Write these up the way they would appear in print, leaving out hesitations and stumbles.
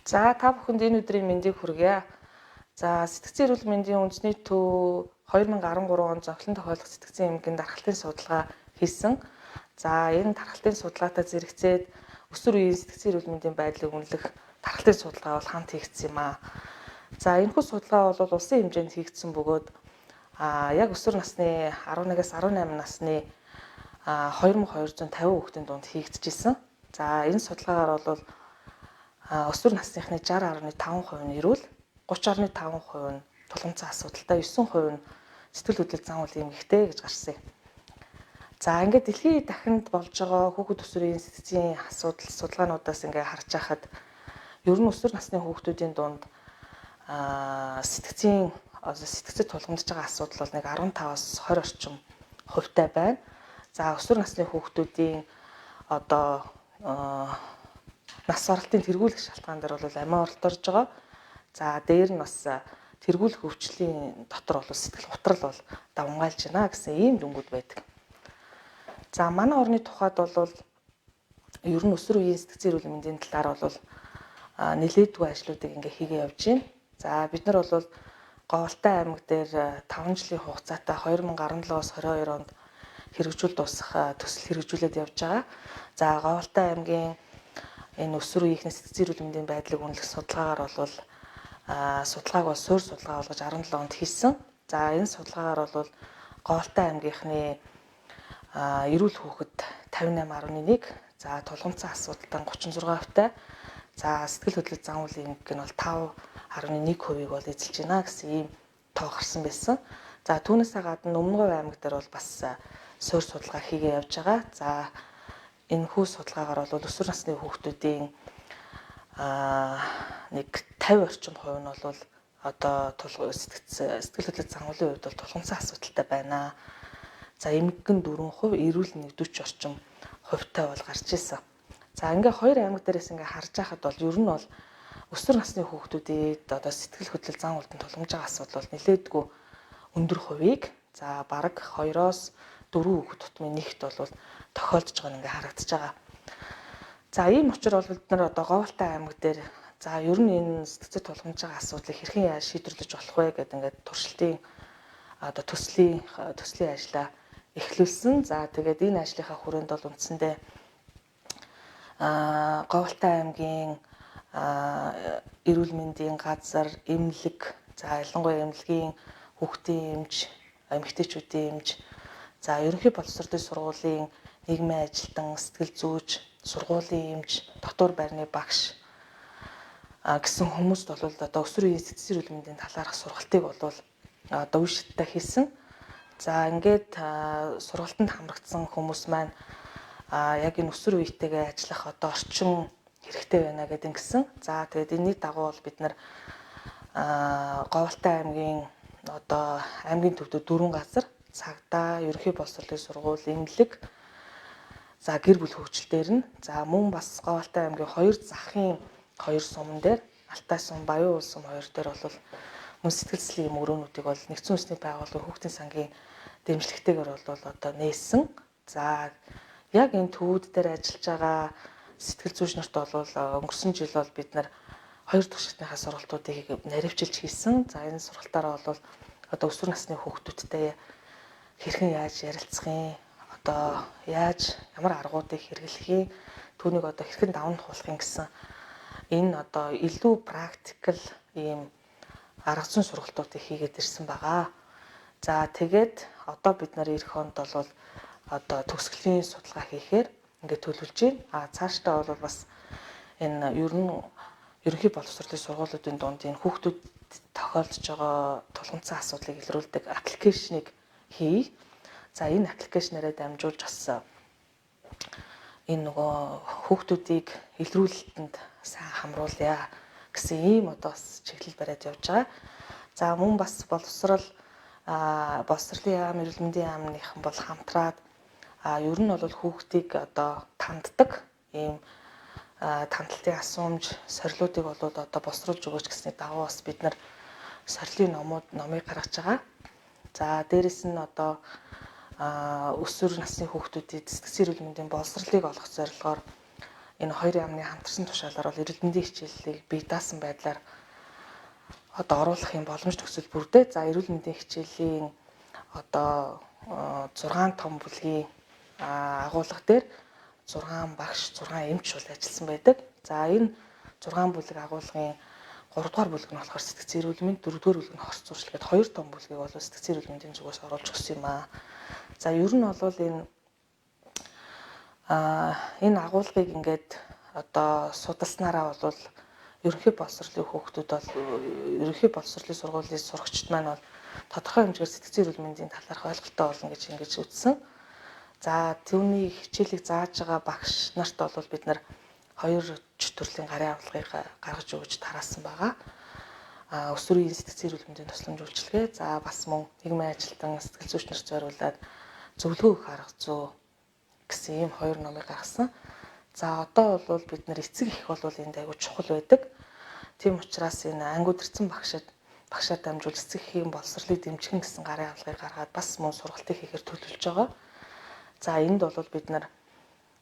За та бүхэнд энэ өдрийн мэндийг хүргье. За сэтгцийн эрүүл мэндийн үндэсний төв 2013 онд зовлон тохиолдох сэтгцийн эмнэлгийн дархлалтын судалгаа хийсэн. За энэ дархлалтын судалгаатай зэрэгцээд өсвөр үеийн сэтгцийн эрүүл мэндийн байдлыг үнэлэх дархлалтын судалгаа бол хамт хийгдсэн юм аа. За энэхүү судалгаа бол улсын хэмжээнд хийгдсэн бөгөөд яг өсвөр насны 11-аас 18 насны 2250 хүүхдийн дунд хийгдчихсэн. За энэ судалгаагаар бол өсвөр насныхны 60.5% нь эрүүл, 30.5% нь тулгымцсан асуудалтай, 9% нь сэтгэл хөдлөл зан үйл эмгэгтэй гэж гарсан юм. За ингээд дэлхийн дахинд болж байгаа хүүхэд өсвөрийн сэтгцийн асуудал судалгаануудаас ингээд харж байхад ер нь өсвөр насны хүүхдүүдийн дунд сэтгцэд тулгамдж байгаа асуудал бол нэг 15-аас 20 орчим хувьтай байна. За өсвөр насны хүүхдүүдийн одоо нас баралтын тэргүүлэх шалтгаан дээр бол амиа оролт орж байгаа. За дээр нь бас тэргүүлэх өвчлийн дотор бол сэтгэл готрол бол давмгайлж байна гэсэн ийм дүнгууд байдаг. За манай орны тухайд бол ер нь өсвөр үеийн сэтгцийн эрүүл мэндийн талаар бол нэлээдгүй ажлуудыг ингээ хийгээ явж байна. За бид нар бол Говьалтай аймаг дээр 5 жилийн хугацаатай 2017-оос 22 онд хэрэгжүүл дуусгах төсөл хэрэгжүүлээд явж байгаа. За Говьалтай аймгийн энэ өсвөр үеийнхний сэтгцийн эрүүл мэндийн байдлыг үнэлэх судалгаагаар бол судалгааг бол суурь судалгаа болгож 17 онд хийсэн. За энэ судалгаагаар бол Говьалтай аймгийнхны эрүүл хүүхэд 58.1, за тулгымцсан асуудалтай 36%, за сэтгэл хөдлөл зан үйл эмгэг нь бол 5.1% бол эзэлж байна гэсэн ийм тоо гарсан байсан. За түүнээсээ гадна Өмнөговь аймаг дээр бол бас суурь судалгаа хийгээ явж байгаа. За энэхүү судалгаагаар бол өсвөр насны хүүхдүүдийн нэг 50 орчим хувь нь бол одоо сэтгэл хөдлөл зан үйлын хувьд бол тулгымцсан асуудалтай байна. За эмгэгэн 4%, эрүүл нэг 40 орчим хувьтай бол гарч ирсэн. За ингээ хоёр аймаг дээрээс ингээ харж байхад бол ер нь бол өсвөр насны хүүхдүүдэд одоо сэтгэл хөдлөл зан үйлдэн тулгамж байгаа асуудал бол нэлээдгүй өндөр хувийг за бараг 2-оос 4 хүүхэд тутмын нэгт бол тохиолдож байгаа нь ингээ харагдаж байгаа. За ийм учраас бид нар одоо Говьалтай аймаг дээр за ер нь энэ сэтгцэд тулгамж байгаа асуудлыг хэрхэн яаж шийдвэрлэж болох вэ гэдэг ингээд туршилтын одоо төслийн ажлаа эхлүүлсэн. За тэгээд энэ ажлынхаа хүрээнд бол үндсэндээ Говьалтай аймгийн эрүүл мэндийн газар, эмнэлэг, за ялангуяа эмнэлгийн хүүхдийн эмч, эмэгтэйчүүдийн эмч, за ерөнхий боловсролын сургуулийн нийгмийн ажилтан, сэтгэл зүйч, сургуулийн эмч, дотор байрны багш гэсэн хүмүүст бол одоо өсвөр үеийн сэтгцийн эрүүл мэндийн талаарх сургалтыг бол одоо үе шаттай хийсэн. За ингээд сургалтанд хамрагдсан хүмүүс маань яг энэ өсвөр үеийтэйгээ ажиллах одоо орчин хэрэгтэй байна гэдэг ингэсэн. За тэгээд энэний дагуу бол бид нар Говьалтай аймгийн одоо аймгийн төвдөө 4 газар цагдаа, ерөнхий боловсролын сургууль, эмнэлэг, за гэр бүл хөгжил дээр нь за мөн бас Говьалтай аймгийн 2 захын 2 суман дээр Алтай сум, Баян уул сум 2 дээр бол мөн сэтгэл зүйн мөрөөнүүдийг бол нэгдсэн үндэсний байгууллагын хүүхдийн сангийн дэмжлэгтэйгээр бол одоо нээсэн. За яг энэ төвүүд дээр ажиллаж байгаа сэтгэл зүйч нарт бол өнгөрсөн жил бол бид нар 2 дахь шатныхаа сургалтуудыг наривчилж хийсэн. За энэ сургалтаараа бол одоо өсвөр насны хүүхдүүдтэй хэрхэн яаж ярилцахын, одоо ямар аргуудыг хэрэглэх юм, түүнийг одоо хэрхэн даван туулахын гэсэн энэ одоо илүү практикл ийм арга зүйн сургалтуудыг хийгээд ирсэн байгаа. За тэгээд одоо бид нар эх хонд бол одоо төгсгөлийн судалгаа хийхээр ингээд төлөвлөж байна. Цаашдаа бол бас энэ ерөнхий боловсролын сургуулиудын дунд энэ хүүхдүүд тохиолдож байгаа тулгымцсан асуудлыг илрүүлдэг аппликейшнийг хий. За энэ аппликейшнаараа дамжуулж бас энэ нөгөө хүүхдүүдийг илрүүлэлтэнд сайн хамруулъя гэсэн ийм одоо бас чиглэл бариад явж байгаа. За мөн бас боловсролын яам, эрүүл мэндийн яамныхан бол хамтраад ер нь бол хүүхдийг одоо танддаг ийм тандалтын асуумж, сорилуудыг бол одоо босруулж өгөөч гэсний дагуу бас бид нар сорилын номыг гаргаж байгаа. За дээрэс нь одоо өсвөр насны хүүхдүүдэд сэтгцийн эрүүл мэндийн боловсролыг олгох зорилгоор энэ хоёрын амны хамтарсан тушаалаар бол эрүүл мэндийн хичээллийг бие даасан байдлаар одоо оруулахын боломж нөхцөл бүрдээ. За эрүүл мэндийн хичээлийн одоо 6 том бүлгийн агуулга дээр 6 багш, 6 эмч бол ажилласан байдаг. За энэ 6 бүлэг агуулгын 3 дугаар бүлэг нь болохоор сэтгцэн эрүүл мэнд, 4 дугаар бүлэг нь хорц зуршил гэдэг 2 том бүлгийг бол сэтгцэн эрүүл мэндийн зүгээс оруулж өгсөн юм аа. За ер нь бол энэ агуулгыг ингээд одоо судалснараа бол ерөнхий боловсролын хүүхдүүд бол ерөнхий боловсролын сургуулийн сурагчид маань бол тодорхой хэмжээгээр сэтгцэн эрүүл мэндийн талаарх ойлголттой болно гэж ингэж үзсэн. За түүний хичээлийг зааж байгаа багш нарт бол бид нар 2 төрлийн гарын авлагыг гаргаж өгч тараасан байгаа. Өсвөрийн сэтгцэн эрүүл мэндийн тусламж үйлчилгээ, за бас мөн нийгмийн ажилтан сэтгэл зүйч нарт зориулаад зөвлөгөө өгөх арга зүй гэсэн ийм 2 номыг гаргасан. За одоо бол бид нар эцэг их бол энд аягүй чухал байдаг. Тийм учраас энэ ангиуд ирсэн багшаар дамжуул эцэг эхийн боловсролыг дэмжих гэсэн гарын авлагыг гаргаад бас мөн сургалтыг хийхээр төлөвлөж байгаа. За энд бол бид нар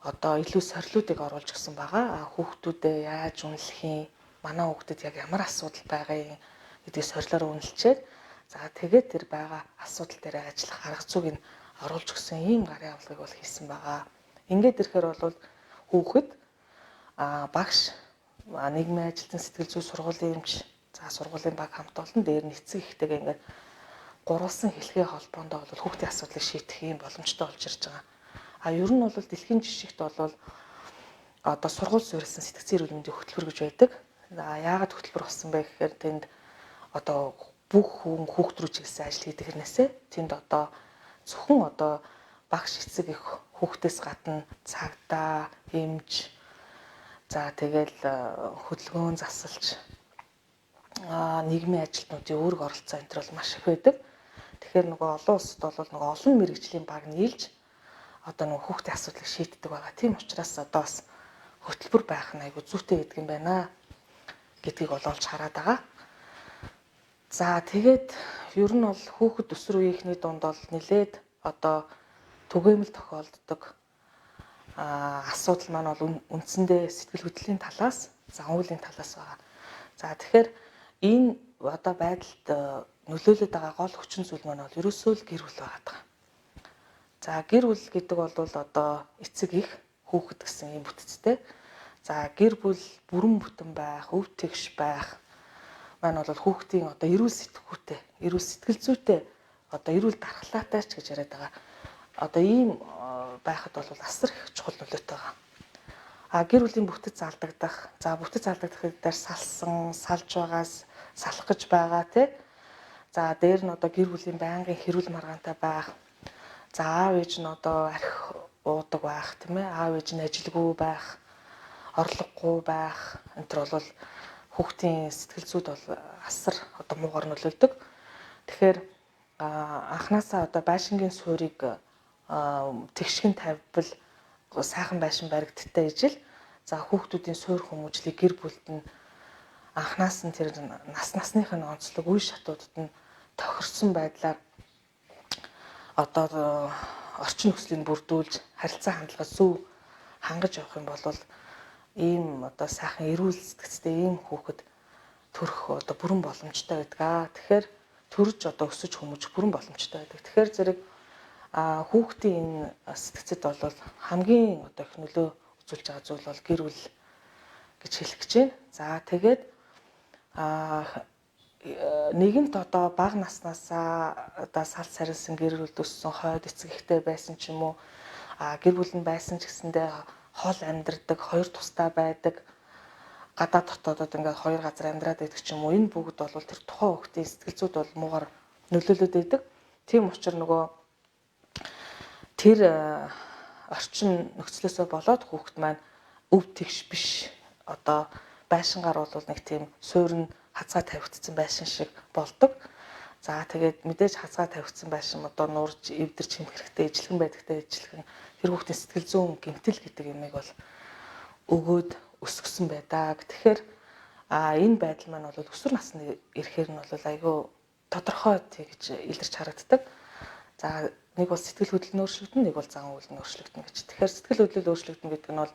одоо илүү сорилуудыг оруулж гисэн байгаа. Хүүхдүүдэд яаж үнэлэх юм, манай хүүхдэд яг ямар асуудал байгаа юм гэдгийг сорилоор үнэлчихэд за тэгээд тэр байгаа асуудал дээр ажиллах арга зүйг нь оруулж өгсөн ийм гарын авлагыг бол хийсэн байгаа. Ингээд ирэхээр бол хүүхэд багш, нийгмийн ажилтан сэтгэл зүй сургуулийн эмч, за сургуулийн баг хамт олон дээр нь эцэг ихтэйгээ ингээд гурвалсан хэлхээ холбоонд бол хүүхдийн асуудлыг шийдэх юм боломжтой болж ирж байгаа. Ер нь бол дэлхийн жишгт бол одоо сургууль суурилсан сэтгцэн эрүүл мэндийн хөтөлбөр гэж байдаг. Яагаад хөтөлбөр болсон бэ гэхээр тэнд одоо бүх хүн хүүхд рүү чиглэсэн ажил хийдэг хэрнээсээ тэнд одоо зөвхөн одоо багш эцэг их хүүхдээс гадна цагдаа, эмч, за тэгэл хөдөлгөөн засалч, нийгмийн ажилтнуудын үүрэг оролцоо энэ төр бол маш их байдаг. Тэгэхээр нөгөө олон улсад бол нөгөө олон мэрэгжлийн баг нийлж одоо нөгөө хүүхдийн асуудлыг шийддэг байгаа. Тийм учраас одоо бас хөтөлбөр байх нь айгүй зүйтэй гэдэг юм байна гэдгийг олж хараад байгаа. За тэгээд ер нь бол хүүхэд өсвөр үеийнхний дунд бол нэлээд одоо түгээмэл тохиолддог асуудал маань бол үндсэндээ сэтгэл хөдлөлийн талаас, зан үйлийн талаас байгаа. За тэгэхээр энэ одоо байдалд нөлөөлөд байгаа гол хүчин зүйл маань бол ерөөсөө л гэр бүл байгаа. За гэр бүл гэдэг бол одоо эцэг их, хүүхэд гэсэн юм бүтцтэй. За гэр бүл бүрэн бүтэн байх, өв тэгш байх маань бол хүүхдийн одоо эрүүл сэтгүүтэй, эрүүл сэтгэл зүйтэй, одоо эрүүл дархлаатай ч гэж яриад байгаа. Одоо ийм байхад бол асар их чухал нөлөөтэй байгаа. Гэр бүлийн бүтэц алдагдах, за бүтэц алдагдахыг дээр салсан, салж байгаас салах гэж байгаа тий. За дээр нь одоо гэр бүлийн байнгын хэрүүл маргаантай байх. За аав ээж нь одоо архи уудаг байх тийм ээ. Аав ээж нь ажилгүй байх, орлогогүй байх. Энэ төр бол хүүхдийн сэтгэл зүйд бол асар одоо муугар нөлөөлдөг. Тэгэхээр анханасаа одоо байшингийн суурийг тэгшгэн тавьбал сайхан байшин баригдтал ижил. За хүүхдүүдийн суур хүмүүжлийг гэр бүлд нь анханаас нь тэр насных нь онцлог үе шатуудад нь тохирсон байдлаар одоо орчин нөхцөлийг бүрдүүлж харилцаа хандлага зөв хангаж явах юм бол ийм одоо сайхан эрүүл сэтгцтэй ийм хүүхэд төрөх одоо бүрэн боломжтой байдаг. Тэгэхээр төрж одоо өсөж хүмүүжих бүрэн боломжтой байдаг. Тэгэхээр зэрэг хүүхдийн энэ сэтгцэд бол хамгийн одоо их нөлөө үзүүлж байгаа зүйл бол гэр бүл гэж хэлэх гэж байна. За тэгээд нэгэнт одоо бага наснаасаа одоо салт сарилсан гэр бүлд өссөн хойд эцэг эхтэй байсан ч юм уу гэр бүл нь байсан ч гэсэндээ хол амьдардаг, хоёр тустай байдаг, гадаад дотоодод ингээд хоёр газар амьдраад байдаг ч юм уу. Энэ бүгд бол тэр тухайн хүүхдийн сэтгэл зүйд бол муугар нөлөөлөд байдаг. Тийм учраас нөгөө тэр орчин нөхцлөөсөө болоод хүүхэд маань өв тэгш биш одоо байшингаар бол нэг тийм суурь нь хазгай тавигдсан байшин шиг болдог. За тэгээд мэдээж хазгай тавигдсан байшин одоо нуурж эвдэрч хэмэх хэрэгтэй, ижлэгэн байдагтай ижлэгэн тэр хүүхдийн сэтгэл зүйн гэмтэл гэдэг юмыг бол өгөөд өсгсөн байдаг. Тэгэхээр энэ байдал маань бол өсвөр насны ирэхээр нь бол айгүй тодорхой тэгж илэрч харагддаг. За нэг бол сэтгэл хөдлөл нь өөрчлөгдөн, нэг бол зан үйл нь өөрчлөгдөн гэж. Тэгэхээр сэтгэл хөдлөл өөрчлөгдөн гэдэг нь бол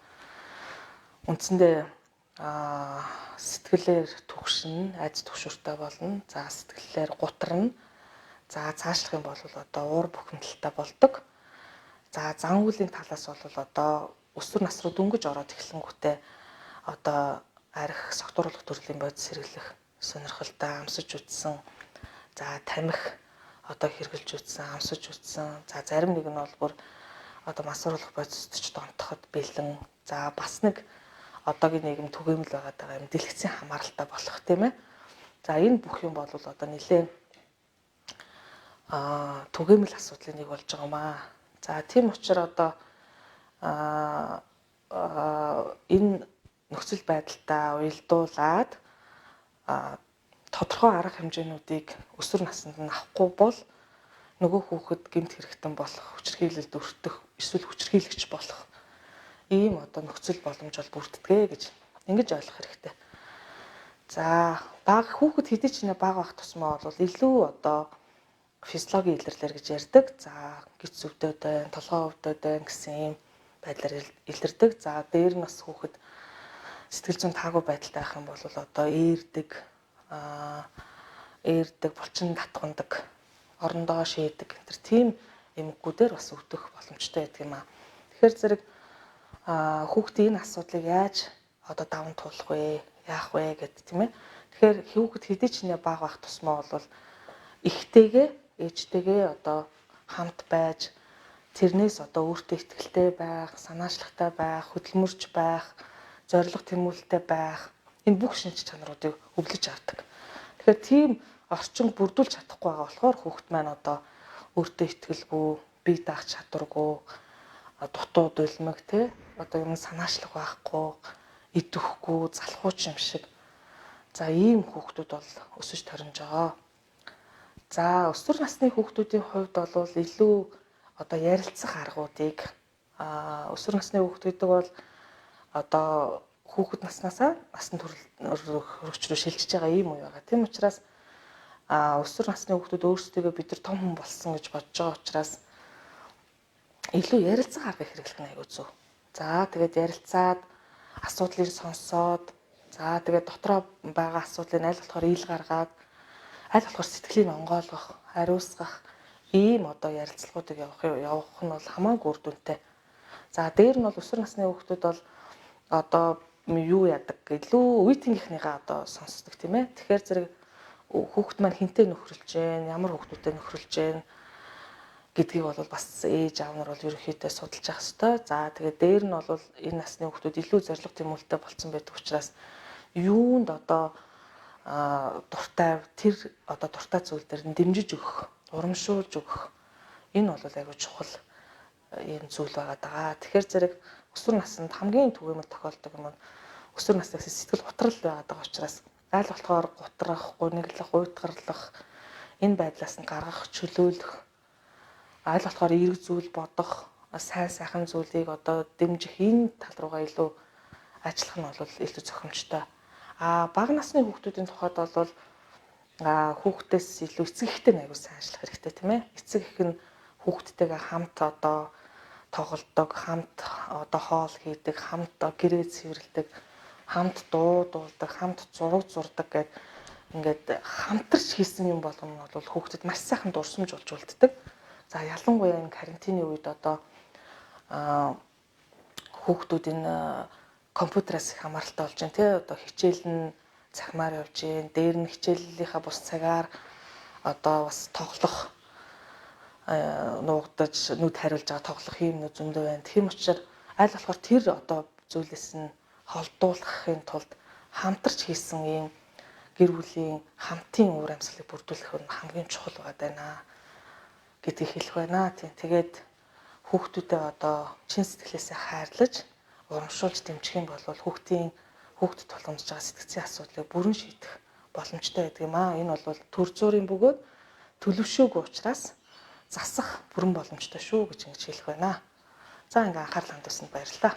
үндсэндээ сэтгэлээр түгшин, айц түгшүүртэй болно. За сэтгэлээр гутарна. За цаашлах юм бол одоо уур бухимдалтай болдог. За зан үйлийн талаас бол одоо өсвөр нас руу дөнгөж ороод эхлэнгүүтээ одоо арх согтууруулах төрлийн бодис сэргийлэх, сонирхолтой амсаж үтсэн, за тамхи одоо хэрглэж үтсэн, амсаж үтсэн. За зарим нэг нь бол бүр одоо масруулах бодисд ч донтоход бэлэн. За бас нэг одоогийн нийгэм түгээмэл байгаа юм дэлгэцийн хамааралтай болох тийм ээ. За энэ бүх юм бол одоо нэлээд түгээмэл асуудлын нэг болж байгаа юм аа. За тийм учраас одоо энэ нөхцөл байдалтай уялдуулаад тодорхой арга хэмжээнүүдийг өсвөр наснд нь авахгүй бол нөгөө хүүхэд гэмт хэрэгтэн болох, хүчирхийлэлд өртөх, эсвэл хүчирхийлэгч болох ийм одоо нөхцөл боломж бол бүрддэг гэж ингэж ойлгох хэрэгтэй. За бага хүүхэд хэдий ч нэ бага байх тусмаа бол илүү одоо физиологийн илэрлэлэр гэж ярьдаг. За гиз өвдөд байна, толгой өвдөд байна гэсэн ийм байдлаар илэрдэг. За дээр нь бас хүүхэд сэтгэл зүйн таагүй байдалтай байх юм бол одоо ээрдэг, булчин татгандаг, орондоо шийдэг энэ тийм эмгэгүүдээр бас өвдөх боломжтой байдаг юм аа. Тэгэхээр зэрэг хүүхдийн энэ асуудлыг яаж одоо даван туулах вэ? Яах вэ гэд тийм ээ. Тэгэхээр хүүхэд хэдий ч нэ бага байх тусмаа бол ихтэйгээ, ээжтэйгээ одоо хамт байж тэрнээс одоо өөртөө ихтэй байх, санаачлагтай байх, хөдөлмөрч байх, зориг тэмүүлэлтэй байх энэ бүх шинж чанаруудыг өвлөж авдаг. Тэгэхээр тийм орчин бүрдүүлж чадахгүй байгаа болохоор хүүхэд маань одоо өөртөө ихтгэлгүй, бие даах чадваргүй, дутууд улмаг тий одоо юм санаачлах байхгүй, идэвхгүй, залхууч юм шиг. За ийм хүүхдүүд бол өсөж торимж байгаа. За өсвөр насны хүүхдүүдийн хувьд бол илүү одоо ярилцах аргуудыг өсвөр насны хүүхд гэдэг бол одоо хүүхэд наснаасаа насан турш руу шилжиж байгаа ийм үе байгаа. Тийм учраас өсвөр насны хүүхдүүд өөрсдөө бид нар том хүн болсон гэж бодож байгаа учраас илүү ярилцах аргыг хэрэглэх нь аюул зөв. За тэгээд ярилцаад асуудлыг сонсоод за тэгээд дотроо байгаа асуудлыг аль болохоор ил гаргаад аль болохоор сэтгэлийг онгойлгох, хариуцгах ийм одоо ярилцлагуудыг явах нь бол хамаагүй үр дүнтэй. За дээр нь бол өсвөр насны хүүхдүүд бол одоо юу яадаг илүү үеийнхнийгаа одоо сонсдог тийм ээ. Тэгэхээр зэрэг хүүхэд маань хинтээ нөхрөлж гэн, ямар хүүхдүүдэд нөхрөлж гэн гэдгийг бол бас ээж аав нар бол ерөнхийдөө судалж явах ёстой. За тэгээд дээр нь бол энэ насны хүүхдүүд илүү зориг тэмүүлэлтэй болсон байдаг учраас юунд одоо дуртай тэр одоо дуртай зүйл дээр нь дэмжиж өгөх, урамшуулж өгөх энэ бол аягүй чухал юм зүйл байгаа даа. Тэгэхээр зэрэг өсвөр наснд хамгийн түгээмэл тохиолдог юм нь өсвөр наснаас сэтгэл готрал байгаа учраас аль болохоор гутрах, гуниглах, уйтгарлах энэ байдлаас нь гаргах, чөлөөлөх аль болохоор эерэг зүйл бодох, сайн сайхан зүйлийг одоо дэмжих энэ тал руугаа илүү ажиллах нь бол илүү зохимжтой. Бага насны хүүхдүүдийн тухайд бол хүүхдээс илүү эцэг эхтэй аягүй сайн ажиллах хэрэгтэй тийм ээ. Эцэг эх нь хүүхдтэйгээ хамт одоо тоглодог, хамт одоо хоол хийдэг, хамт гэрээ цэвэрлэдэг, хамт дуудулдаг, хамт зураг зурдаг гэд ингээд хамтарч хийсэн юм болгоно нь бол хүүхдэд маш сайхан дурсамж болж үлддэг. За ялангуяа энэ карантины үед одоо хүүхдүүд энэ компьютераас их хамааралтай болж байна тий одоо хичээл нь цахимаар явж гин дээр нь хичээллийнхаа бус цагаар одоо бас тоглох нуугдаж нүд хариулж байгаа тоглох юм зөндөө байна. Тийм учраас аль болохоор тэр одоо зүйлээс нь холдуулахын тулд хамтарч хийсэн ийм гэр бүлийн хамтын уур амьсгалыг бүрдүүлэх нь хамгийн чухал байна гэдгийг хэлэх байна. Тэгээд хүүхдүүдэд одоо чин сэтгэлээсээ хайрлаж урамшуулж дэмжих юм бол хүүхдэд тулгамдж байгаа сэтгцийн асуудлыг бүрэн шийдэх боломжтой байдаг юм аа. Энэ бол төр зуурын бөгөөд төлөвшөөгүй учраас засах бүрэн боломжтой шүү гэж ингэж хэлэх байна. За ингээ анхаарал хандуулсанд баярлалаа.